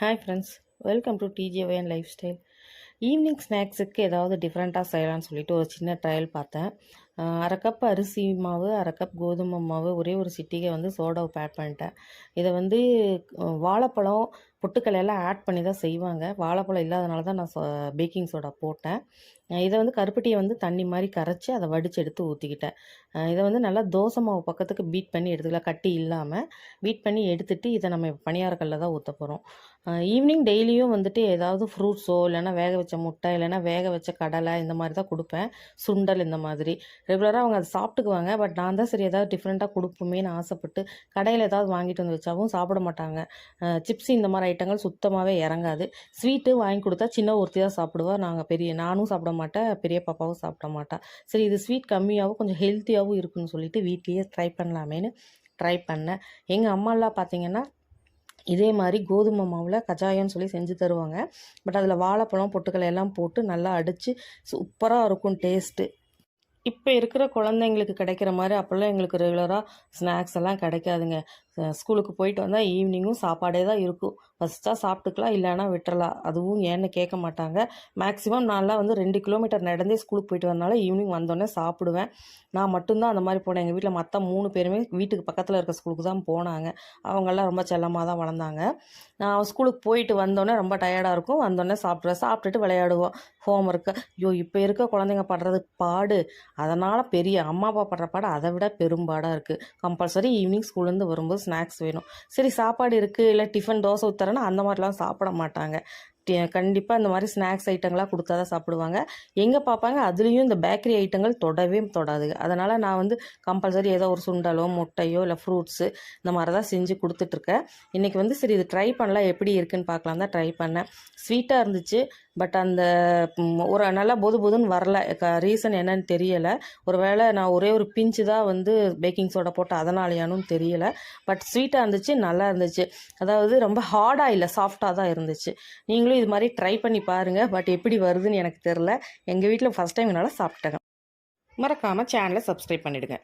Hi friends, welcome to டிஜேஒய் and lifestyle. Evening ஸ்நாக்ஸுக்கு ஏதாவது டிஃப்ரெண்ட்டாக செய்யலாம்னு சொல்லிட்டு ஒரு சின்ன ட்ரையல் பார்த்தேன். அரை கப் அரிசி மாவு, அரை கப் கோதுமை மாவு, ஒரே ஒரு சிட்டிகை சோடாவை ஆட் பண்ணிட்டேன். இதை வாழைப்பழம், பொட்டுக்கல்லையெல்லாம் ஆட் பண்ணி தான் செய்வாங்க. வாழைப்பழம் இல்லாதனால தான் நான் பேக்கிங் சோடா போட்டேன். இதை கருப்பட்டியை தண்ணி மாதிரி கரைச்சி அதை வடித்து எடுத்து ஊற்றிக்கிட்டேன். இதை நல்லா தோசை மாவு பக்கத்துக்கு பீட் பண்ணி எடுத்துக்கலாம், கட்டி இல்லாமல் பீட் பண்ணி எடுத்துகிட்டு இதை நம்ம பணியாரக்கல்லில் தான் ஊற்ற போகிறோம். ஈவினிங் டெய்லியும் ஏதாவது ஃப்ரூட்ஸோ இல்லைனா வேக வச்ச முட்டை இல்லைனா வேக வச்ச கடலை இந்த மாதிரி தான் கொடுப்பேன். சுண்டல் இந்த மாதிரி ரெகுலராக அவங்க அதை சாப்பிட்டுக்குவாங்க. பட் நான் தான் சரி ஏதாவது டிஃப்ரெண்ட்டாக கொடுப்போமேன்னு ஆசைப்பட்டு கடையில் ஏதாவது வாங்கிட்டு வந்து வச்சாவும் சாப்பிட மாட்டாங்க. சிப்ஸ் இந்த மாதிரி ஐட்டங்கள் சுத்தமாகவே இறங்காது. ஸ்வீட்டு வாங்கி கொடுத்தா சின்ன ஒருத்தி தான் சாப்பிடுவா. நானும் சாப்பிட மாட்டேன், பெரிய பாப்பாவும் சாப்பிட மாட்டா. சரி, இது ஸ்வீட் கம்மியாகவும் கொஞ்சம் ஹெல்த்தியாகவும் இருக்குன்னு சொல்லிட்டு வீட்லேயே ட்ரை பண்ணலாமேன்னு ட்ரை பண்ணேன். எங்கள் அம்மாலாம் பார்த்தீங்கன்னா இதே மாதிரி கோதுமை மாவில் கஜாயம்னு சொல்லி செஞ்சு தருவாங்க. பட் அதில் வாழைப்பழம், பொட்டுக்கல்லை எல்லாம் போட்டு நல்லா அடித்து சூப்பராக இருக்கும் டேஸ்ட்டு. இப்போ இருக்கிற குழந்தைங்களுக்கு கிடைக்கிற மாதிரி அப்போல்லாம் எங்களுக்கு ரெகுலராக ஸ்நாக்ஸ் எல்லாம் கிடைக்காதுங்க. ஸ்கூலுக்கு போயிட்டு வந்தால் ஈவினிங்கும் சாப்பாடே தான் இருக்கும். ஃபஸ்ட்டாக சாப்பிட்டுக்கலாம், இல்லைன்னா விட்டுறலாம். அதுவும் ஏன்னு கேட்க மாட்டாங்க. மேக்ஸிமம் நான்லாம் 2 கிலோமீட்டர் நடந்தே ஸ்கூலுக்கு போயிட்டு வரனால ஈவினிங் வந்தோடனே சாப்பிடுவேன். நான் மட்டும்தான் அந்த மாதிரி போனேன். எங்கள் வீட்டில் மற்ற 3 பேருமே வீட்டுக்கு பக்கத்தில் இருக்க ஸ்கூலுக்கு தான் போனாங்க. அவங்கெல்லாம் ரொம்ப செல்லமாக தான் வளர்ந்தாங்க. நான் ஸ்கூலுக்கு போயிட்டு வந்தோடனே ரொம்ப டயர்டாக இருக்கும். வந்தோடனே சாப்பிட்டுட்டு விளையாடுவோம். ஹோம் ஒர்க்கு ஐயோ இப்போ இருக்க குழந்தைங்க படுறது பாடு, அதனால் பெரிய அம்மா அப்பா படுற பாடு அதை விட பெரும்பாடாக இருக்குது. கம்பல்சரி ஈவினிங் ஸ்கூல்லேருந்து வரும்போது ஸ்நாக்ஸ் வேணும். சரி, சாப்பாடு இருக்குது, இல்லை டிஃபன் தோசை ஊற்றுறேன்னா அந்த மாதிரிலாம் சாப்பிட மாட்டாங்க. கண்டிப்பாக இந்த மாதிரி ஸ்நாக்ஸ் ஐட்டங்களாக கொடுத்தா தான் சாப்பிடுவாங்க. எங்கள் பாப்பாங்க அதுலேயும் இந்த பேக்கரி ஐட்டங்கள் தொடவே தொடாதுங்க. அதனால் நான் கம்பல்சரி ஏதோ ஒரு சுண்டலோ முட்டையோ இல்லை ஃப்ரூட்ஸு இந்த மாதிரி தான் செஞ்சு கொடுத்துட்ருக்கேன். இன்றைக்கி சரி இது ட்ரை பண்ணலாம், எப்படி இருக்குன்னு பார்க்கலாம் தான் ட்ரை பண்ணேன். ஸ்வீட்டாக இருந்துச்சு. பட் அந்த ஒரு நல்லா பொதுன்னு வரல. ரீசன் என்னன்னு தெரியலை. ஒரு வேளை நான் ஒரே ஒரு பிஞ்சு தான் பேக்கிங் சோடா போட்டு அதனாலையானும் தெரியலை. பட் ஸ்வீட்டாக இருந்துச்சு, நல்லா இருந்துச்சு. அதாவது ரொம்ப ஹார்டாக இல்லை, சாஃப்டாக தான் இருந்துச்சு. நீங்களும் இது மாதிரி ட்ரை பண்ணி பாருங்கள். பட் எப்படி வருதுன்னு எனக்கு தெரில. எங்கள் வீட்டில் ஃபஸ்ட் டைம் என்னால் சாப்பிட்டேங்க. மறக்காமல் சேனலை சப்ஸ்கிரைப் பண்ணிவிடுங்க.